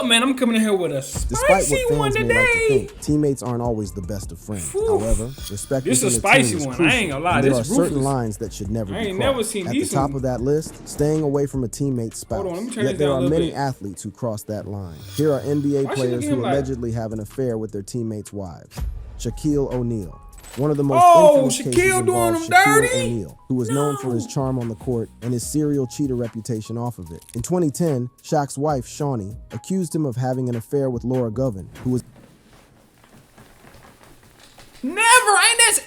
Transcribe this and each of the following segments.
up, man? I'm coming in here with a Despite spicy what one fans may like to today. think, teammates aren't always the best of friends. Whew. However, respect This within is a the spicy team is one. I crucial, ain't gonna lie, and there this are is certain ruthless. lines that should never I be ain't crossed. never seen At the these top ones. of that list, staying away from a teammate's spouse. Hold on, let me turn Yet this there down a are little many bit. athletes who cross that line. Here are NBA Why she players looking who like- allegedly have an affair with their teammates' wives. Shaquille O'Neal. One of the most Oh, infamous Shaquille cases doing involves him Shaquille dirty? O'Neal, who was known for his charm on the court and his serial cheater reputation off of it. In 2010, Shaq's wife, Shawnee, accused him of having an affair with Laura Govan, who was Never, ain't this?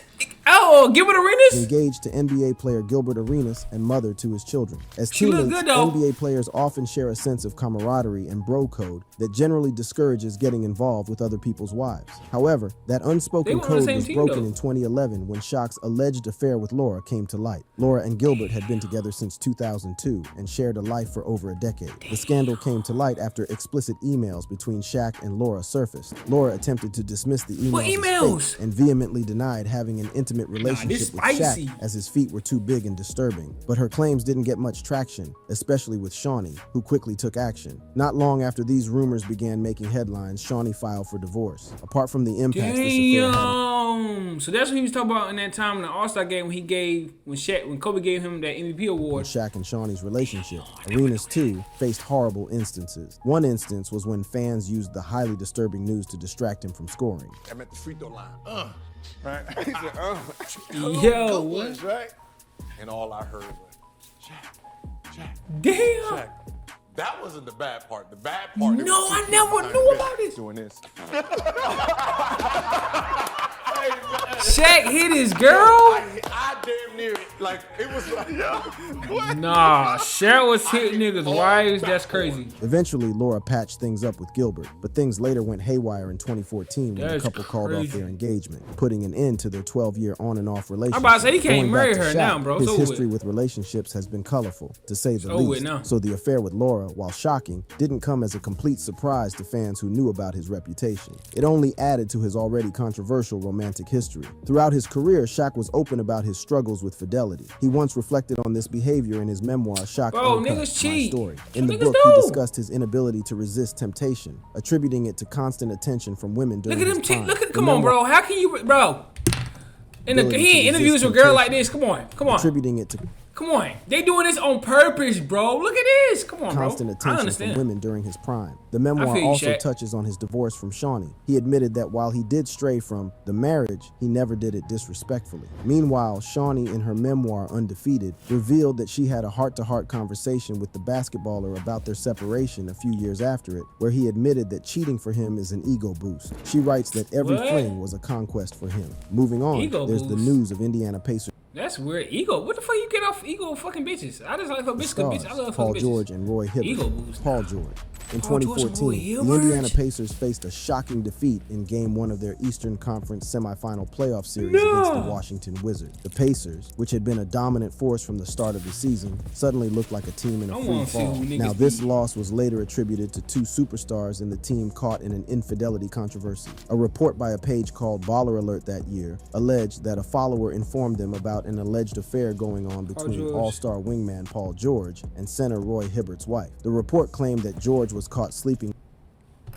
Oh, Gilbert Arenas? engaged to NBA player Gilbert Arenas and mother to his children. As She look teammates, good, though. NBA players often share a sense of camaraderie and bro code that generally discourages getting involved with other people's wives. However, that They unspoken were on the code same was team, broken though. in 2011 when Shaq's alleged affair with Laura came to light. Laura and Gilbert had been together since 2002 and shared a life for over a decade. The scandal came to light after explicit emails between Shaq and Laura surfaced. Laura attempted to dismiss the emails, What as emails? fake and vehemently denied having an intimate relationship this with Shaq, spicy. as his feet were too big and disturbing. But her claims didn't get much traction, especially with Shawnee, who quickly took action. Not long after these rumors began making headlines, Shawnee filed for divorce. Apart from the impact this affair had on Damn. So that's what he was talking about in that time in the All-Star game when Kobe gave him that MVP award. Shaq and Shawnee's relationship, Arenas too faced horrible instances. One instance was when fans used the highly disturbing news to distract him from scoring. I'm at the free throw line. Right? He said, Yo, good what? ones, right? And all I heard was, Shaq. Damn. Shaq. That wasn't the bad part. The bad part. they No, was I sitting never behind knew the about bench this. Doing this. Shaq hit his girl? I damn near it. Like, it was like, what? Nah, Shaq was hitting niggas' wives. That's crazy. Eventually, Laura patched things up with Gilbert, but things later went haywire in 2014 when the That's couple called off crazy. their engagement, putting an end to their 12-year on and off relationship. I'm about to say, he can't Going marry back to her Shaq, now, bro. It's His over history with. with relationships has been colorful, to say the over with least. now. So the affair with Laura, while shocking, didn't come as a complete surprise to fans who knew about his reputation. It only added to his already controversial romantic history. Throughout his career, Shaq was open about his struggles with fidelity. He once reflected on this behavior in his memoir, Shaq Bro, Uncut, niggas My cheat. Story. That's In the what niggas book, he do. discussed his inability to resist temptation, attributing it to constant attention from women during Look at his him. prime. Look at. The Come on, memoir bro. How can you, bro? ability He to in interviews resist with a girl like temptation, this. Come on. attributing it to Come on. They doing this on purpose, bro. Look at this. Come on, bro. constant I attention from understand. women during his prime. The I memoir feel you, also Shaq. touches on his divorce from Shawnee. He admitted that while he did stray from the marriage, he never did it disrespectfully. Meanwhile, Shawnee, in her memoir Undefeated, revealed that she had a heart-to-heart conversation with the basketballer about their separation a few years after it, where he admitted that cheating for him is an ego boost. She writes that every What? fling was a conquest for him. Moving on, Ego there's the boost. news of Indiana Pacers That's weird. Ego. What the fuck you get off ego fucking bitches? I just like her bitch. stars, Bitch. I love Paul fucking bitches. George and Roy Hibbert. Ego boost. Paul George. In Paul George and 2014, Roy the Hibbert? Indiana Pacers faced a shocking defeat in Game 1 of their Eastern Conference semifinal playoff series against the No. Washington Wizards. The Pacers, which had been a dominant force from the start of the season, suddenly looked like a team in a I free wanna see fall. who niggas Now, this beat. loss was later attributed to two superstars in the team caught in an infidelity controversy. A report by a page called Baller Alert that year alleged that a follower informed them about an alleged affair going on between George. all-star wingman Paul George and center Roy Hibbert's wife. The report claimed that George was caught sleeping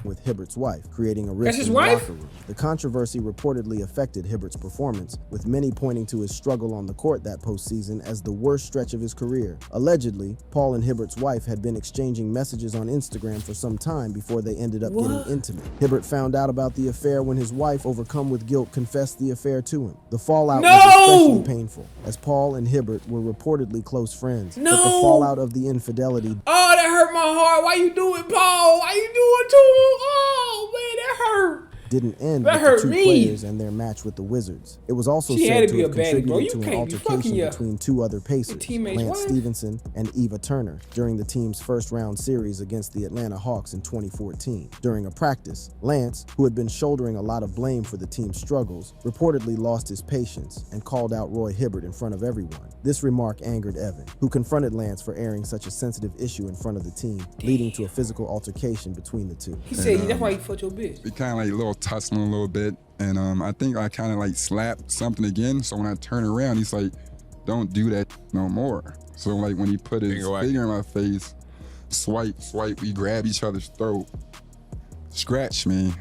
with Hibbert's wife, creating a rift That's his in the wife? locker room. The controversy reportedly affected Hibbert's performance, with many pointing to his struggle on the court that postseason as the worst stretch of his career. Allegedly, Paul and Hibbert's wife had been exchanging messages on Instagram for some time before they ended up What? getting intimate. Hibbert found out about the affair when his wife, overcome with guilt, confessed the affair to him. The fallout was No! especially painful, as Paul and Hibbert were reportedly close friends. But the No! fallout of the infidelity Oh, that hurt my heart. Why you do it, Paul? Why you do it to him? Oh, man, that hurt. didn't end That with hurt the two me. players and their match with the Wizards. It was also She had said to to be have a baddie, bro. contributed You to an can't be fucking altercation your between two other Pacers, teammate's Lance wife. Stevenson and Eva Turner, during the team's first-round series against the Atlanta Hawks in 2014. During a practice, Lance, who had been shouldering a lot of blame for the team's struggles, reportedly lost his patience and called out Roy Hibbert in front of everyone. This remark angered Evan, who confronted Lance for airing such a sensitive issue in front of the team, leading to a physical altercation between the two. He said that's why you fucked your bitch. We kind of like a little tussling a little bit, and I think I kind of like slapped something again. So when I turn around, he's like, "Don't do that no more." So like when he put his Finger whack. finger in my face, swipe, we grab each other's throat, Scratch me.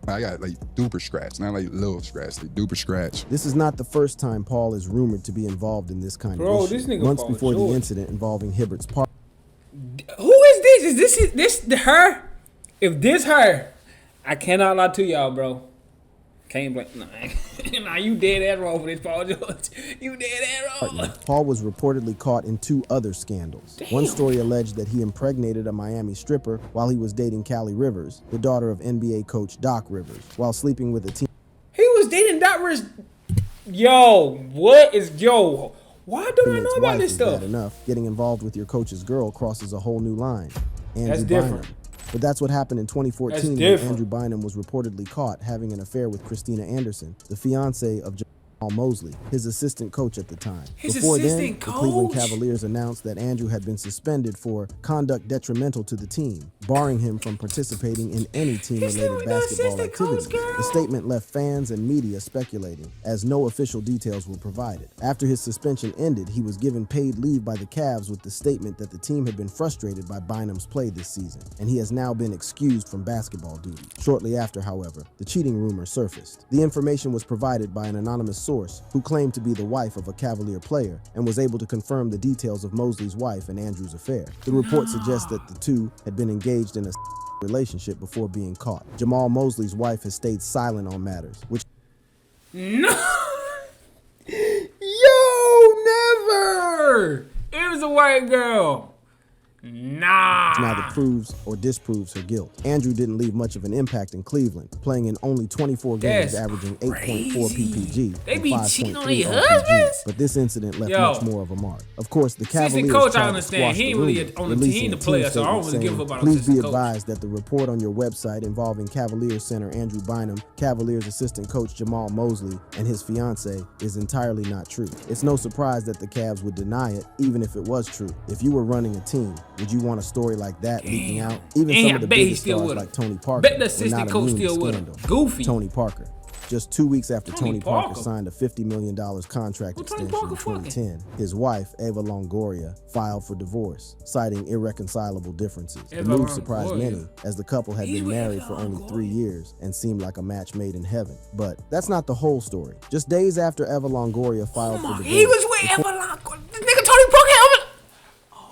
I got like duper scratch, not like little scratch, like duper scratch. This is not the first time Paul is rumored to be involved in this kind Bro, of issue. this nigga Months falling before short. the incident involving Hibbert's park. Who is this? Is this her? If this her, I cannot lie to y'all, bro. Can't blame. Nah, you dead ass wrong for this, Paul George. You dead ass wrong. Paul was reportedly caught in 2 other scandals. One story alleged that he impregnated a Miami stripper while he was dating Callie Rivers, the daughter of NBA coach Doc Rivers, while sleeping with a team. He was dating Doc Rivers. Yo, what is yo? Why don't I know Teammate's about wife this is stuff? bad enough. Getting involved with your coach's girl crosses a whole new line. Andrew That's different. Bynum. But that's what happened in 2014 That's when different. Andrew Bynum was reportedly caught having an affair with Christina Anderson, the fiance of Jamal Mosley, his assistant coach at the time. His Before then, assistant the Cleveland coach? Cavaliers announced that Andrew had been suspended for conduct detrimental to the team, barring him from participating in any team-related basketball assistant coach, activity. girl. The statement left fans and media speculating, as no official details were provided. After his suspension ended, he was given paid leave by the Cavs with the statement that the team had been frustrated by Bynum's play this season, and he has now been excused from basketball duty. Shortly after, however, the cheating rumor surfaced. The information was provided by an anonymous source who claimed to be the wife of a Cavalier player and was able to confirm the details of Mosley's wife and Andrew's affair. The report suggests that the two had been engaged in a relationship before being caught. Jamal Mosley's wife has stayed silent on matters, which No. Yo, never. It was a white girl. Nah. neither proves or disproves her guilt. Andrew didn't leave much of an impact in Cleveland, playing in only 24 games, That's averaging 8.4 crazy. PPG They and be 5.3 cheating on their RPG. husbands? But this incident left Yo. much more of a mark. Of course, the Assistant Cavaliers coach, I tried to understand. squash He the ain't really rumor, on the team, releasing the a player, so I don't statement really give a saying, about "Please be assistant coach." advised that the report on your website involving Cavaliers center Andrew Bynum, Cavaliers assistant coach Jamal Mosley, and his fiance is entirely not true." It's no surprise that the Cavs would deny it, even if it was true. If you were running a team, would you want a story like that leaking out? Even And some I of the bet he biggest still stars would've. like Tony Parker Bet the were assistant not coach immune to still would've. scandal. Goofy. Tony Parker. Just 2 weeks after Tony Tony Parker Parker. signed a $50 million contract Who Tony extension Parker in fucking? 2010, his wife, Eva Longoria, filed for divorce, citing irreconcilable differences. The Eva move surprised Longoria. many, as the couple had He's been with married Eva for only Longoria. 3 years and seemed like a match made in heaven. But that's not the whole story. Just days after Eva Longoria filed for divorce, He was with Evelyn. This nigga Tony Parker.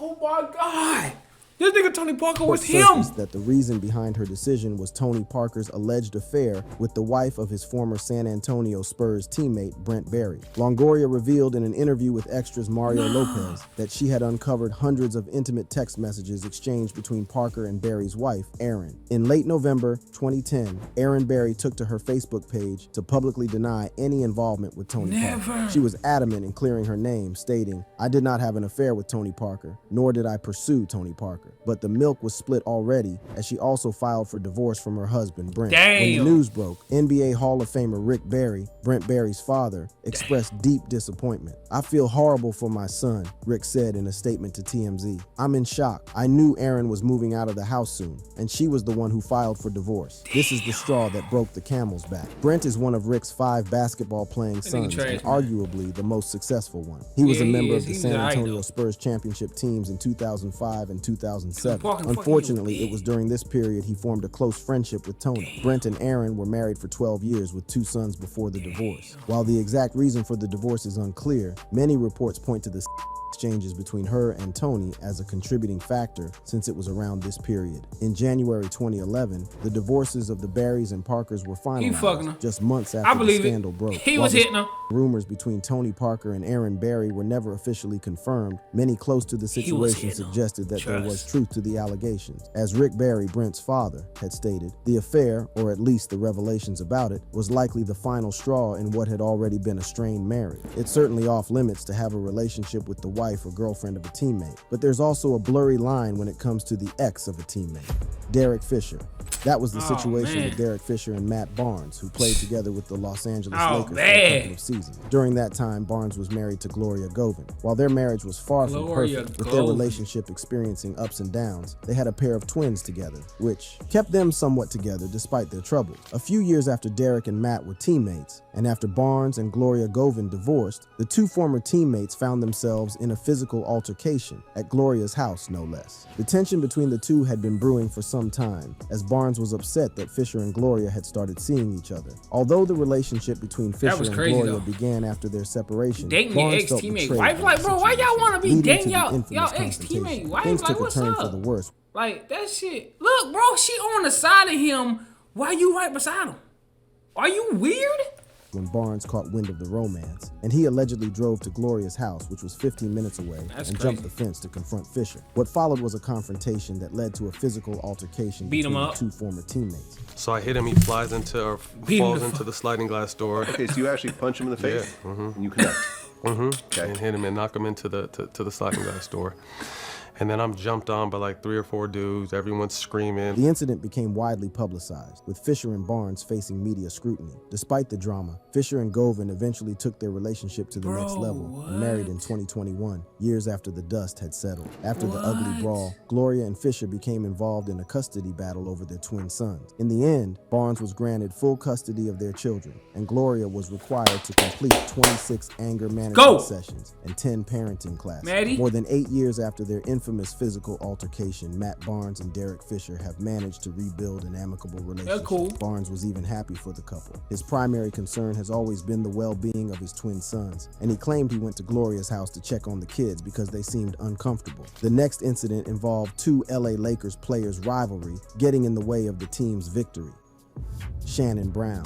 Oh my God. This nigga Tony Parker was him. surfaced that the reason behind her decision was Tony Parker's alleged affair with the wife of his former San Antonio Spurs teammate, Brent Barry. Longoria revealed in an interview with Extra's Mario Lopez that she had uncovered hundreds of intimate text messages exchanged between Parker and Barry's wife, Erin. In late November 2010, Erin Barry took to her Facebook page to publicly deny any involvement with Tony Never. Parker. She was adamant in clearing her name, stating, "I did not have an affair with Tony Parker, nor did I pursue Tony Parker." But the milk was split already, as she also filed for divorce from her husband, Brent. When the Damn. news broke, NBA Hall of Famer Rick Barry, Brent Barry's father, expressed deep disappointment. "I feel horrible for my son," Rick said in a statement to TMZ. "I'm in shock. I knew Erin was moving out of the house soon, and she was the one who filed for divorce. This is the straw that broke the camel's back." Brent is one of Rick's 5 basketball-playing sons, trash, and man. arguably the most successful one. He was Yeah, a he member is. of the He's San an idol. Antonio Spurs championship teams in 2005 and 2007. Parker fucking Unfortunately, you, it was during this period he formed a close friendship with Tony. Brent and Erin were married for 12 years with 2 sons before the divorce. While the exact reason for the divorce is unclear, many reports point to the exchanges between her and Tony as a contributing factor, since it was around this period. In January 2011, the divorces of the Barrys and Parkers were fucking her. finalized just months I after the believe it. scandal broke. He While was the hitting her. rumors between Tony Parker and Erin Barry were never officially confirmed, many close to the was situation hitting her. suggested that there was Trust. truth to the allegations. As Rick Barry, Brent's father, had stated, the affair, or at least the revelations about it, was likely the final straw in what had already been a strained marriage. It's certainly off limits to have a relationship with the wife or girlfriend of a teammate, but there's also a blurry line when it comes to the ex of a teammate. Derek Fisher. That was the Oh, situation man. with Derek Fisher and Matt Barnes, who played together with the Los Angeles Oh, Lakers for a man. couple of seasons. During that time, Barnes was married to Gloria Govin. While their marriage was far from Gloria perfect, with their Govin. relationship experiencing ups and downs, they had a pair of twins together, which kept them somewhat together despite their troubles. A few years after Derek and Matt were teammates, and after Barnes and Gloria Govin divorced, the 2 former teammates found themselves in a physical altercation at Gloria's house, no less. The tension between the two had been brewing for some time, as Barnes Barnes was upset that Fisher and Gloria had started seeing each other. Although the relationship between Fisher was and crazy, Gloria though. began after their separation, Dating your Barnes felt ex-teammate. betrayed Wife by like, the bro, why y'all situation, want to be leading dating to the y'all infamous ex-teammate? confrontation. Wife Things like, took a what's turn for up? the worse. Like, that shit. Look, bro, she on the side of him. Why you right beside him? Are you weird? When Barnes caught wind of the romance, and he allegedly drove to Gloria's house, which was 15 minutes away, That's and crazy. jumped the fence to confront Fisher. What followed was a confrontation that led to a physical altercation Beat 'em between the up. two former teammates. So I hit him. He flies into or Beat him falls the into fuck. the sliding glass door. Okay, so you actually punch him in the face, Yeah, and you connect. Okay. And hit him and knock him into the sliding glass door. And then I'm jumped on by like 3 or 4 dudes. Everyone's screaming. The incident became widely publicized, with Fisher and Barnes facing media scrutiny. Despite the drama, Fisher and Govan eventually took their relationship to the next level and married in 2021, years after the dust had settled. After the ugly brawl, Gloria and Fisher became involved in a custody battle over their twin sons. In the end, Barnes was granted full custody of their children, and Gloria was required to complete 26 anger management sessions and 10 parenting classes. Maddie? More than 8 years after their infamous physical altercation, Matt Barnes and Derek Fisher have managed to rebuild an amicable relationship. cool. Barnes was even happy for the couple. His primary concern has always been the well-being of his twin sons, and he claimed he went to Gloria's house to check on the kids because they seemed uncomfortable. The next incident involved two LA Lakers players' rivalry getting in the way of the team's victory. Shannon Brown.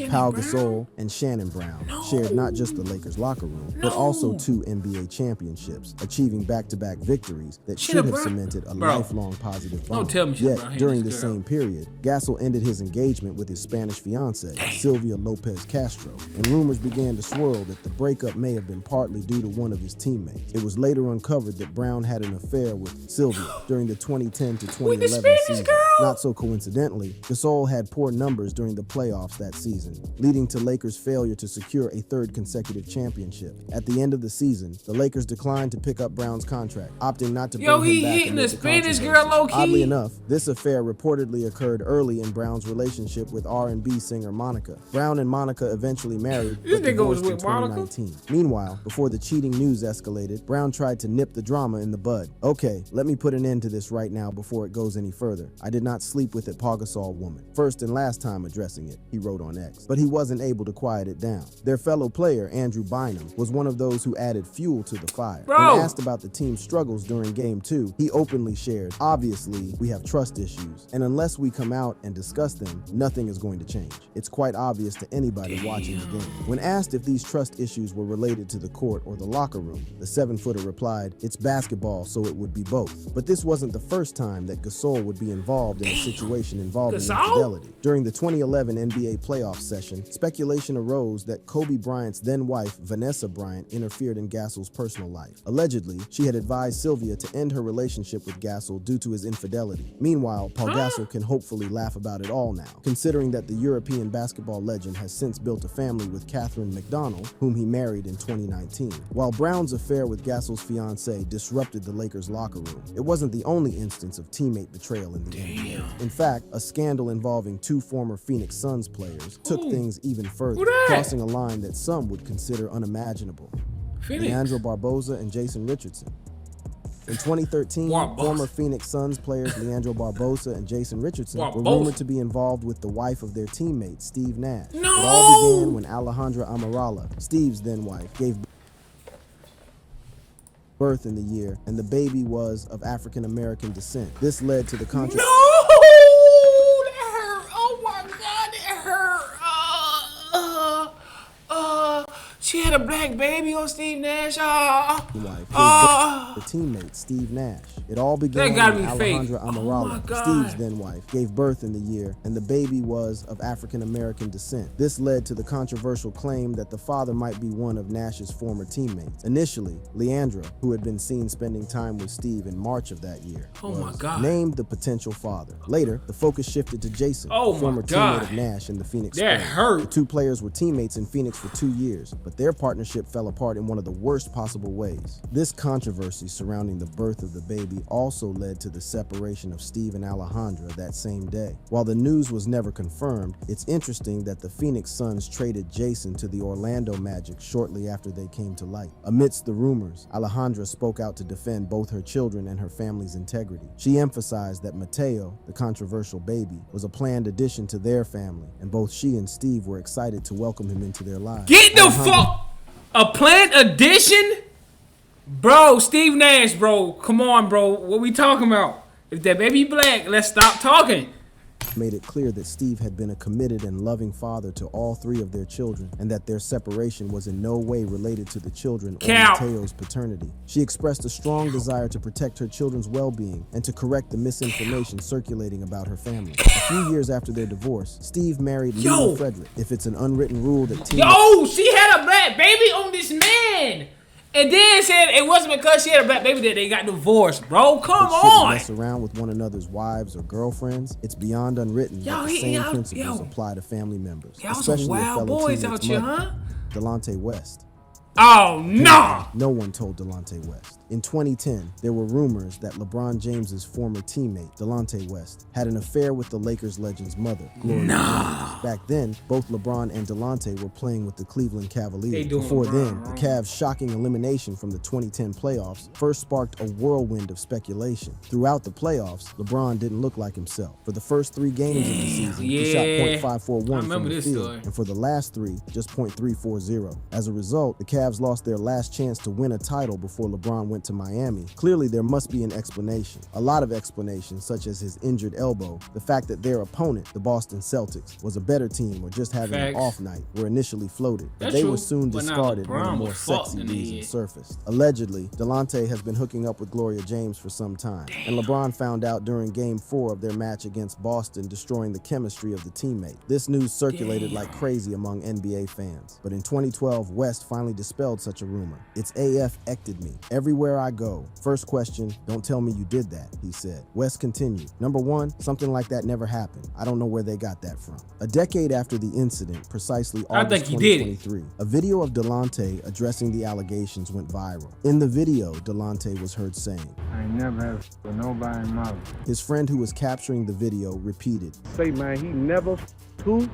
Pau Gasol and Shannon Brown shared not just the Lakers locker room, but also 2 NBA championships, achieving back-to-back victories that should have Brown- cemented a Bro. lifelong positive bond. Don't tell me Shannon Yet, Brown hated during the this girl. same period, Gasol ended his engagement with his Spanish fiancée, Sylvia Lopez Castro, and rumors began to swirl that the breakup may have been partly due to one of his teammates. It was later uncovered that Brown had an affair with Sylvia during the 2010 to 2011 Spanish season. girl? Not so coincidentally, Gasol had poor numbers during the playoffs that season, leading to Lakers' failure to secure a 3rd consecutive championship. At the end of the season, the Lakers declined to pick up Brown's contract, opting not to bring him he back hitting amid the Spanish controversy. girl low-key? Oddly enough, this affair reportedly occurred early in Brown's relationship with R&B singer Monica. Brown and Monica eventually married, This but nigga was divorced in with Monica? 2019. Meanwhile, before the cheating news escalated, Brown tried to nip the drama in the bud. Okay, let me put an end to this right now before it goes any further. I did not sleep with a Pau Gasol woman. First and last time addressing it, he wrote on X. But he wasn't able to quiet it down. Their fellow player, Andrew Bynum, was one of those who added fuel to the fire. Bro. When asked about the team's struggles during Game 2, he openly shared, "Obviously, we have trust issues, and unless we come out and discuss them, nothing is going to change. It's quite obvious to anybody watching the game." When asked if these trust issues were related to the court or the locker room, the 7-footer replied, "It's basketball, so it would be both." But this wasn't the first time that Gasol would be involved in a situation involving Gasol? infidelity. During the 2011 NBA playoff session, speculation arose that Kobe Bryant's then-wife, Vanessa Bryant, interfered in Gasol's personal life. Allegedly, she had advised Sylvia to end her relationship with Gasol due to his infidelity. Meanwhile, Paul Gasol can hopefully laugh about it all now, considering that the European basketball legend has since built a family with Catherine McDonald, whom he married in 2019. While Brown's affair with Gasol's fiancée disrupted the Lakers' locker room, it wasn't the only instance of teammate betrayal in the NBA. In fact, a scandal involving 2 former Phoenix Suns players took things even further, Who that? crossing a line that some would consider unimaginable. Phoenix. Leandro Barbosa and Jason Richardson. In 2013, Barbosa. former Phoenix Suns players Leandro Barbosa and Jason Richardson were Barbosa. rumored to be involved with the wife of their teammate, Steve Nash. No! It all began when Alejandra Amaralla, Steve's then wife, gave birth in the year, and the baby was of African American descent. This led to the controversy. No! That hurt. Oh my God, that hurt. She had a black baby on Steve Nash. Wife gave birth to her teammate Steve Nash. It all began That gotta when be fake. Alejandra Oh my Amaralla, God. Steve's then wife, gave birth in the year, and the baby was of African American descent. This led to the controversial claim that the father might be one of Nash's former teammates. Initially, Leandra, who had been seen spending time with Steve in March of that year, Oh my was God. named the potential father. Later, the focus shifted to Jason, Oh the my former God. teammate of Nash in the Phoenix That Spurs. hurt. The 2 players were teammates in Phoenix for 2 years, but their partnership fell apart in one of the worst possible ways. This controversy controversy surrounding the birth of the baby also led to the separation of Steve and Alejandra that same day. While the news was never confirmed, it's interesting that the Phoenix Suns traded Jason to the Orlando Magic shortly after they came to light. Amidst the rumors, Alejandra spoke out to defend both her children and her family's integrity. She emphasized that Mateo, the controversial baby, was a planned addition to their family, and both she and Steve were excited to welcome him into their lives. Get the fuck a planned addition? Bro, Steve Nash, bro. Come on, bro. What we talking about? If that baby black, let's stop talking. Made it clear that Steve had been a committed and loving father to all three of their children, and that their separation was in no way related to the children or Mateo's paternity. She expressed a strong desire to protect her children's well-being and to correct the misinformation circulating about her family. A few years after their divorce, Steve married Lena Frederick. If it's an unwritten rule that she had a black baby on this man. And then said it wasn't because she had a black baby that they got divorced, bro. Come on. Mess around with one another's wives or girlfriends, it's beyond unwritten that the same principles apply to family members, especially some wild boys out here, huh? Delonte West. Oh, no! No one told Delonte West. In 2010, there were rumors that LeBron James's former teammate, Delonte West, had an affair with the Lakers legend's mother, Gloria James. Back then, both LeBron and Delonte were playing with the Cleveland Cavaliers. Before then, the Cavs' shocking elimination from the 2010 playoffs first sparked a whirlwind of speculation. Throughout the playoffs, LeBron didn't look like himself. For the first 3 games of the season, he shot .541 from the field, and for the last 3, just .340. As a result, the Cavs lost their last chance to win a title before LeBron went to Miami. Clearly, there must be an explanation. A lot of explanations, such as his injured elbow, the fact that their opponent, the Boston Celtics, was a better team or just having an off night, were initially floated, but they were soon discarded when a more sexy reason surfaced. Allegedly, Delonte has been hooking up with Gloria James for some time, and LeBron found out during Game 4 of their match against Boston, destroying the chemistry of the teammate. This news circulated like crazy among NBA fans, but in 2012, West finally dispelled such a rumor. It's AF-ected me. Everywhere I go. First question, don't tell me you did that, he said. West continued. Number 1, something like that never happened. I don't know where they got that from. A decade after the incident, precisely August 2023, a video of Delonte addressing the allegations went viral. In the video, Delonte was heard saying, I ain't never have with nobody in my life. His friend who was capturing the video repeated, Say, man, he never who?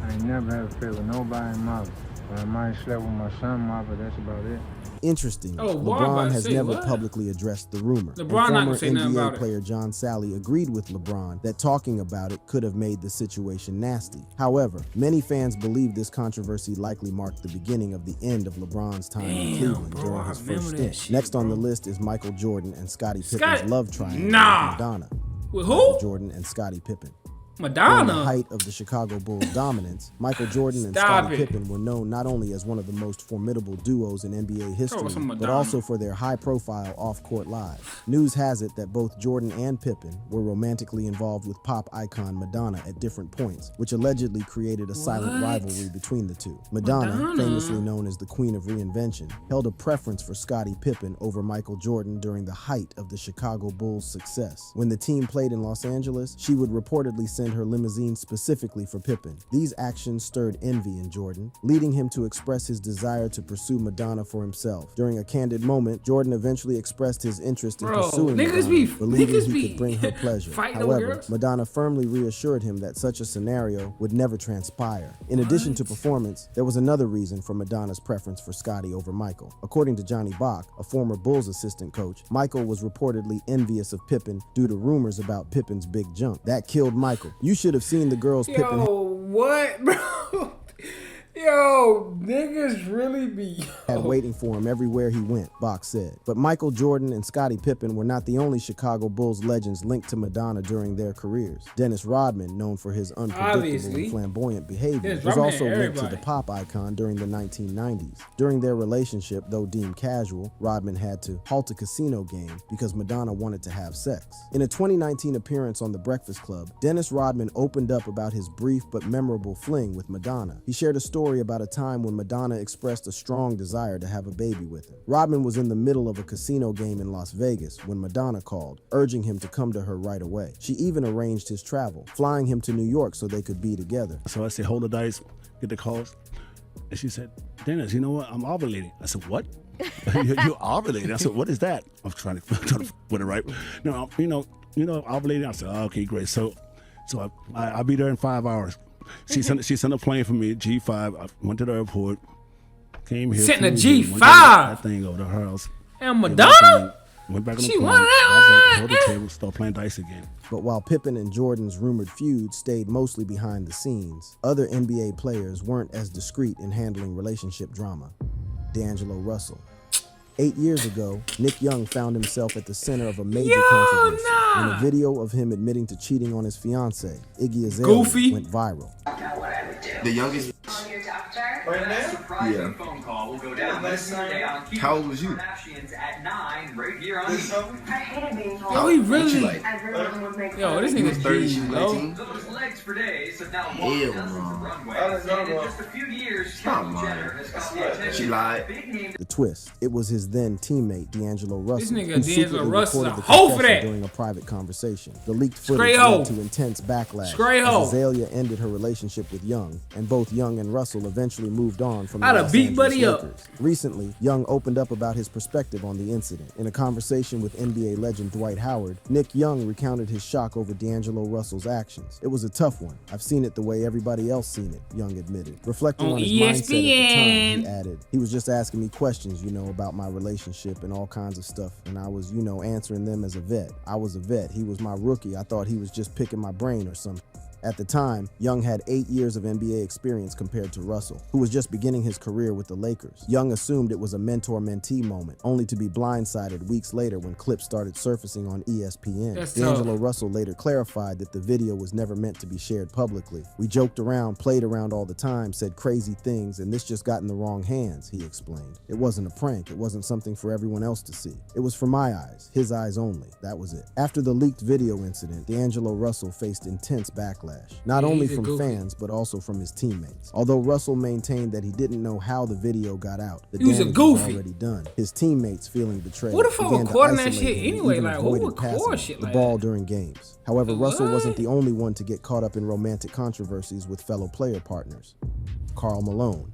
I ain't never had a fit with nobody in my life. I might slept with my son, but that's about it. Interesting. LeBron has never publicly addressed the rumor. Former NBA player John Sally agreed with LeBron that talking about it could have made the situation nasty. However, many fans believe this controversy likely marked the beginning of the end of LeBron's time in Cleveland during his first stint. Next on the list is Michael Jordan and Scottie Pippen's love triangle with Madonna. With who? Michael Jordan and Scottie Pippen. Madonna. During the height of the Chicago Bulls' dominance, Michael Jordan and Scottie Pippen were known not only as one of the most formidable duos in NBA history, but also for their high-profile off-court lives. News has it that both Jordan and Pippen were romantically involved with pop icon Madonna at different points, which allegedly created a silent rivalry between the two. Madonna, famously known as the Queen of Reinvention, held a preference for Scottie Pippen over Michael Jordan during the height of the Chicago Bulls' success. When the team played in Los Angeles, she would reportedly send her limousine specifically for Pippen. These actions stirred envy in Jordan, leading him to express his desire to pursue Madonna for himself. During a candid moment, Jordan eventually expressed his interest in pursuing Madonna, believing he could bring her pleasure. However, Madonna firmly reassured him that such a scenario would never transpire. In addition to performance, there was another reason for Madonna's preference for Scottie over Michael. According to Johnny Bach, a former Bulls assistant coach, Michael was reportedly envious of Pippen due to rumors about Pippen's big jump. That killed Michael. You should have seen the girls Pippen. What, bro? Yo, niggas really be had waiting for him everywhere he went, Bach said. But Michael Jordan and Scottie Pippen were not the only Chicago Bulls legends linked to Madonna during their careers. Dennis Rodman, known for his unpredictable and flamboyant behavior, was also linked to the pop icon during the 1990s. During their relationship, though deemed casual, Rodman had to halt a casino game because Madonna wanted to have sex. In a 2019 appearance on The Breakfast Club, Dennis Rodman opened up about his brief but memorable fling with Madonna. He shared a story about a time when Madonna expressed a strong desire to have a baby with him. Rodman was in the middle of a casino game in Las Vegas when Madonna called, urging him to come to her right away. She even arranged his travel, flying him to New York so they could be together. So I said, hold the dice, get the calls. And she said, Dennis, you know what? I'm ovulating. I said, what? You're ovulating. I said, what is that? I was trying to put it right. No, ovulating. I said, oh, okay, great. So I'll be there in 5 hours. She sent a plane for me at G5. I went to the airport, came here. Sitting at G5. G5. That thing over to her house. And Madonna? Went back on the She plane. wanted that Held the table, started playing dice again. But while Pippen and Jordan's rumored feud stayed mostly behind the scenes, other NBA players weren't as discreet in handling relationship drama. D'Angelo Russell. 8 years ago, Nick Young found himself at the center of a major controversy when a video of him admitting to cheating on his fiancée, Iggy Azalea, went viral. The youngest. Yeah. How old was you? Yo, he really. Like, Yo, this nigga's 30, G, 19? bro. Hell no. She lied. The twist, it was his then teammate, D'Angelo Russell, nigga who D'Angelo secretly Russell recorded a the hoe for confession that. during a private conversation. The leaked Straight footage hoe. led to intense backlash Straight hoe. as Azalea ended her relationship with Young, and both Young and Russell eventually moved on from the I'd have Los beat Angeles Buddy up. Lakers. Recently, Young opened up about his perspective on the incident. In a conversation with NBA legend Dwight Howard, Nick Young recounted his shock over D'Angelo Russell's actions. It was a tough one. I've seen it the way everybody else seen it, Young admitted. Reflecting On on his mindset at the time, ESPN. he added, he was just asking me questions, about my relationship and all kinds of stuff, and I was, answering them as a vet. I was a vet. He was my rookie. I thought he was just picking my brain or something. At the time, Young had 8 years of NBA experience compared to Russell, who was just beginning his career with the Lakers. Young assumed it was a mentor-mentee moment, only to be blindsided weeks later when clips started surfacing on ESPN. That's D'Angelo tough. Russell later clarified that the video was never meant to be shared publicly. We joked around, played around all the time, said crazy things, and this just got in the wrong hands, he explained. It wasn't a prank. It wasn't something for everyone else to see. It was for my eyes, his eyes only. That was it. After the leaked video incident, D'Angelo Russell faced intense backlash. Not Yeah, only he's a from goofy. fans, but also from his teammates. Although Russell maintained that he didn't know how the video got out, the He was a damage goofy. already done. His teammates, feeling betrayed, Who the fuck began to recording that isolate shit him and anyway? even Like, who avoided record passing shit the like ball that? during games. However, Russell wasn't What? the only one to get caught up in romantic controversies with fellow player partners. Karl Malone.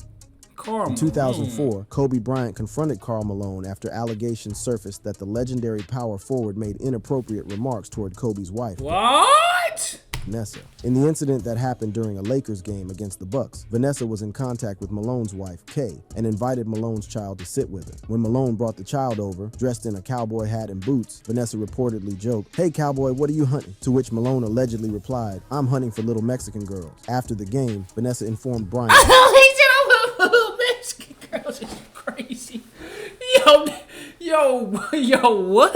In 2004, Kobe Bryant confronted Karl Malone after allegations surfaced that the legendary power forward made inappropriate remarks toward Kobe's wife, What? Vanessa. In the incident that happened during a Lakers game against the Bucks, Vanessa was in contact with Malone's wife, Kay, and invited Malone's child to sit with her. When Malone brought the child over, dressed in a cowboy hat and boots, Vanessa reportedly joked, "Hey cowboy, what are you hunting?" To which Malone allegedly replied, "I'm hunting for little Mexican girls." After the game, Vanessa informed Bryant, He said I'm a little Mexican girls. It's crazy. Yo, what?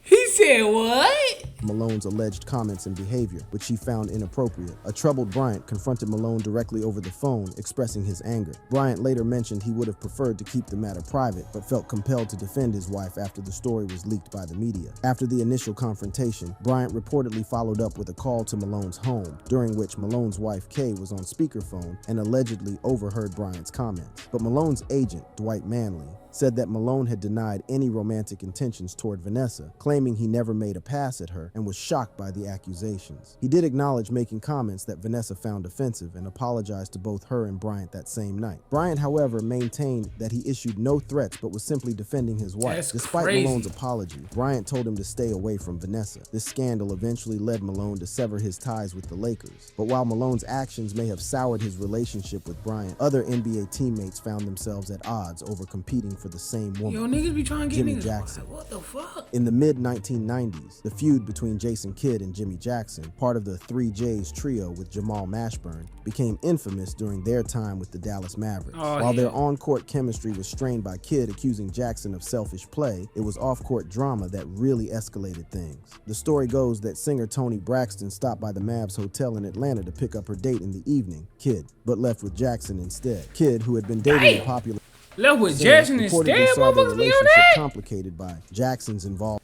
He said what? Malone's alleged comments and behavior, which she found inappropriate. A troubled Bryant confronted Malone directly over the phone, expressing his anger. Bryant later mentioned he would have preferred to keep the matter private, but felt compelled to defend his wife after the story was leaked by the media. After the initial confrontation, Bryant reportedly followed up with a call to Malone's home, during which Malone's wife Kay was on speakerphone and allegedly overheard Bryant's comments. But Malone's agent, Dwight Manley, said that Malone had denied any romantic intentions toward Vanessa, claiming he never made a pass at her and was shocked by the accusations. He did acknowledge making comments that Vanessa found offensive and apologized to both her and Bryant that same night. Bryant, however, maintained that he issued no threats but was simply defending his wife. That's Despite crazy. Malone's apology, Bryant told him to stay away from Vanessa. This scandal eventually led Malone to sever his ties with the Lakers. But while Malone's actions may have soured his relationship with Bryant, other NBA teammates found themselves at odds over competing for the same woman. Yo, niggas be trying to get Jimmy niggas. Jackson. What the fuck? In the mid-1990s, the feud between Jason Kidd and Jimmy Jackson, part of the 3J's trio with Jamal Mashburn, became infamous during their time with the Dallas Mavericks. Oh, While yeah. their on-court chemistry was strained by Kidd accusing Jackson of selfish play, it was off-court drama that really escalated things. The story goes that singer Toni Braxton stopped by the Mavs hotel in Atlanta to pick up her date in the evening, Kidd, but left with Jackson instead. Kidd, who had been dating the popular Left with singer, Jackson reportedly instead, saw their motherfuckers be on relationship that? complicated by Jackson's involvement.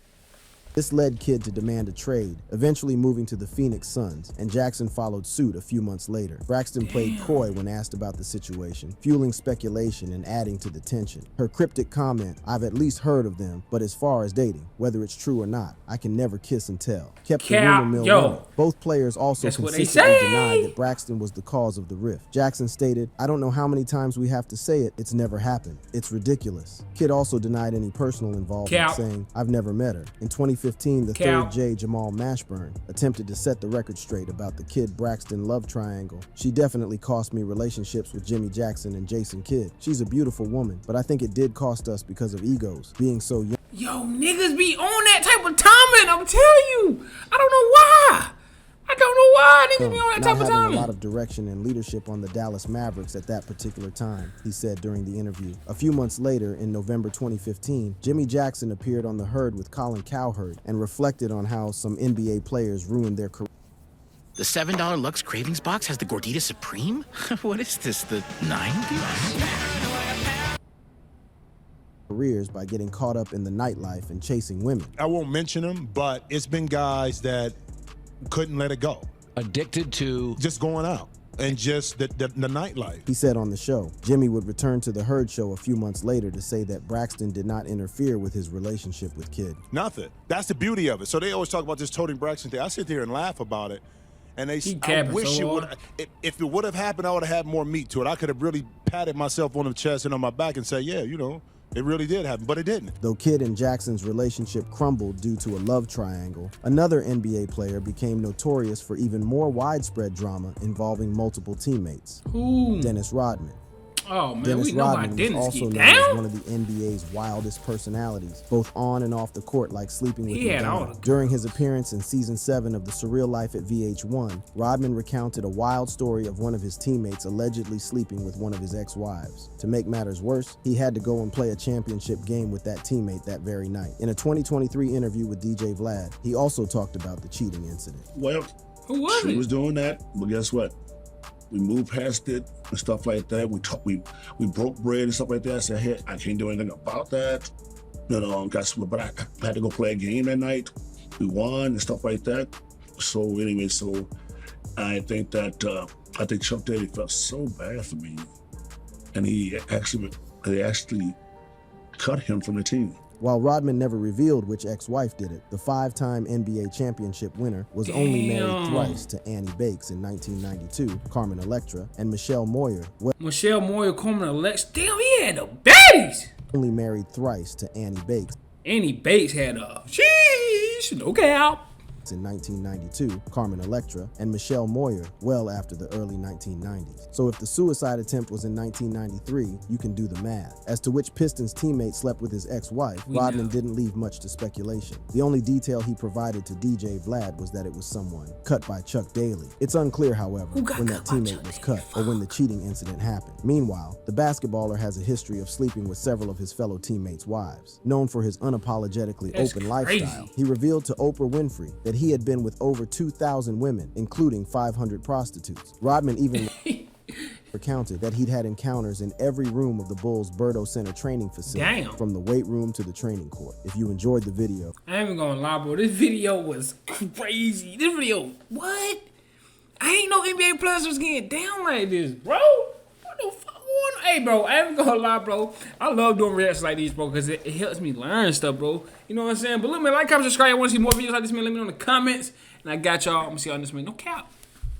This led Kidd to demand a trade, eventually moving to the Phoenix Suns, and Jackson followed suit a few months later. Braxton played coy when asked about the situation, fueling speculation and adding to the tension. Her cryptic comment, "I've at least heard of them, but as far as dating, whether it's true or not, I can never kiss and tell," kept the rumor mill running. Both players also consistently denied that Braxton was the cause of the rift. Jackson stated, "I don't know how many times we have to say it, it's never happened. It's ridiculous." Kidd also denied any personal involvement, saying, "I've never met her." In 2015, the third J, Jamal Mashburn, attempted to set the record straight about the Kidd-Braxton love triangle. "She definitely cost me relationships with Jimmy Jackson and Jason Kidd. She's a beautiful woman, but I think it did cost us because of egos, being so young." Yo, niggas be on that type of timing, I'm telling you. I don't know why. Niggas be on that type of having timing. a lot of direction and leadership on the Dallas Mavericks at that particular time, he said during the interview. A few months later, in November 2015, Jimmy Jackson appeared on The Herd with Colin Cowherd and reflected on how some NBA players ruined their career. The $7 Lux Cravings box has the Gordita Supreme? What is this, the 90s? Careers by getting caught up in the nightlife and chasing women. I won't mention them, but it's been guys that couldn't let it go. Addicted to just going out and just the nightlife. He said on the show, Jimmy would return to The Herd Show a few months later to say that Braxton did not interfere with his relationship with Kidd. Nothing. That's the beauty of it. So they always talk about this Tony Braxton thing. I sit there and laugh about it. And I wish it would. If it would have happened, I would have had more meat to it. I could have really patted myself on the chest and on my back and said, yeah, you know, it really did happen, but it didn't. Though Kidd and Jackson's relationship crumbled due to a love triangle, another NBA player became notorious for even more widespread drama involving multiple teammates. Who? Dennis Rodman. Oh man, Dennis we know Rodman about Dennis. was also known Down? as one of the NBA's wildest personalities, both on and off the court, like sleeping with He had all Madonna. the- During his appearance in season 7 of The Surreal Life at VH1, Rodman recounted a wild story of one of his teammates allegedly sleeping with one of his ex-wives. To make matters worse, he had to go and play a championship game with that teammate that very night. In a 2023 interview with DJ Vlad, he also talked about the cheating incident. Well, Who was she it? was doing that, but guess what? We moved past it and stuff like that. We broke bread and stuff like that. I said, hey, I can't do anything about that. You know, but I had to go play a game that night. We won and stuff like that. So anyway, so I think Chuck Daly felt so bad for me, and they actually cut him from the team. While Rodman never revealed which ex-wife did it, the 5-time NBA championship winner was only married thrice to Annie Bakes in 1992, Carmen Electra, and Michelle Moyer. Michelle Moyer, Carmen Electra. Damn, he had the baddies. Only married thrice to Annie Bakes. Annie Bates had a sheesh, no cap. In 1992, Carmen Electra, and Michelle Moyer well after the early 1990s. So if the suicide attempt was in 1993, you can do the math. As to which Pistons teammate slept with his ex-wife, Rodman didn't leave much to speculation. The only detail he provided to DJ Vlad was that it was someone cut by Chuck Daly. It's unclear, however, when that teammate was cut or when the cheating incident happened. Meanwhile, the basketballer has a history of sleeping with several of his fellow teammates' wives. Known for his unapologetically open lifestyle, he revealed to Oprah Winfrey that he had been with over 2,000 women, including 500 prostitutes. Rodman even recounted that he'd had encounters in every room of the Bulls' Berto Center training facility, from the weight room to the training court. If you enjoyed the video, I ain't even gonna lie, bro. This video was crazy. This video, what? I ain't know NBA players was getting down like this, bro. What the fuck? Hey, bro, I ain't gonna lie, bro. I love doing reactions like these, bro, because it helps me learn stuff, bro. You know what I'm saying? But look, man, like, comment, subscribe. I want to see more videos like this, man. Let me know in the comments. And I got y'all. I'm gonna see y'all in this, man. No cap.